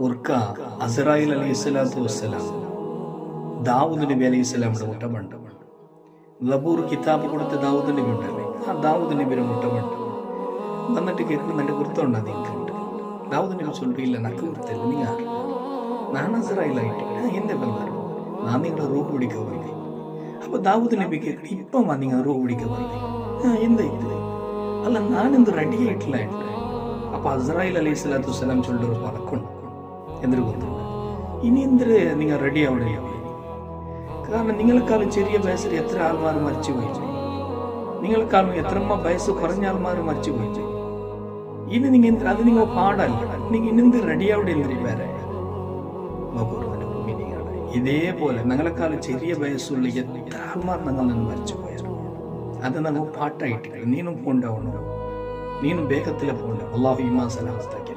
ഒർക്ക അസ്രായിൽ അലൈഹി സ്വലാത്തു വസ്സലാം ദാവൂദ് നബി അലൈഹി സ്വലാമിയുടെ മുട്ടമണ്ട ലബൂർ കിതാബ് കൊടുത്ത ദാവൂദ് നബി ഉണ്ടല്ലേ, ആ ദാവൂദ് നബിയുടെ മുട്ടമണ്ട വന്നിട്ട് കേൾക്കുന്നുണ്ട് കുർത്തോണ്ടാ നിൽക്കുന്നുണ്ട്. ദാവൂദ് നബി சொல்றீல்ல നക്ക് കുർത്തല്ല നീ ആര്, ഞാൻ അസ്രായിലായിട്ട് എന്റെ ബന്ധം ഞാൻ നിങ്ങളെ റൂഹ് പിടിക്ക വന്നേ. അപ്പൊ ദാവൂദ് നബി കേൾക്കണം, ഇപ്പം നിങ്ങൾ റൂഹ് പിടിക്ക വന്നേ, എന്താ ഇത്, അല്ല ഞാനെന്ത് റെഡി ആയിട്ടില്ല. അപ്പൊ അസ്രായിൽ അലൈഹി സ്വലാത്തു വസ്സലാം ചൊല്ലൊരു പടക്കുണ്ട് എന്തൊരു കൊണ്ടുണ്ട്, ഇനി എന്തൊരു നിങ്ങൾ റെഡി ആവണേ. കാരണം നിങ്ങളെക്കാളും ചെറിയ വയസ്സിൽ എത്ര ആൾമാർ മരിച്ചു പോയി, നിങ്ങളെക്കാളും എത്രമ്മ വയസ്സ് കുറഞ്ഞ ആൾമാർ മരിച്ചു പോയി. ഇനി നിങ്ങൾ അത് നിങ്ങൾ പാടല്ല, നിങ്ങൾ ഇന്നെന്ത് റെഡി ആവിടെ എന്തൊരു പേരെ ഇതേപോലെ ഞങ്ങളെക്കാളും ചെറിയ വയസ്സുള്ള എത്ര ആൾമാർ ഞങ്ങൾ മരിച്ചു പോയാൽ അത് ഞങ്ങൾ പാട്ടായിട്ടില്ല. നീനും പോണ്ടാവണോ, നീനും വേഗത്തിലെ പോണ്ട. അള്ളാഹു ഈമാൻ സലാമത്താക്കി.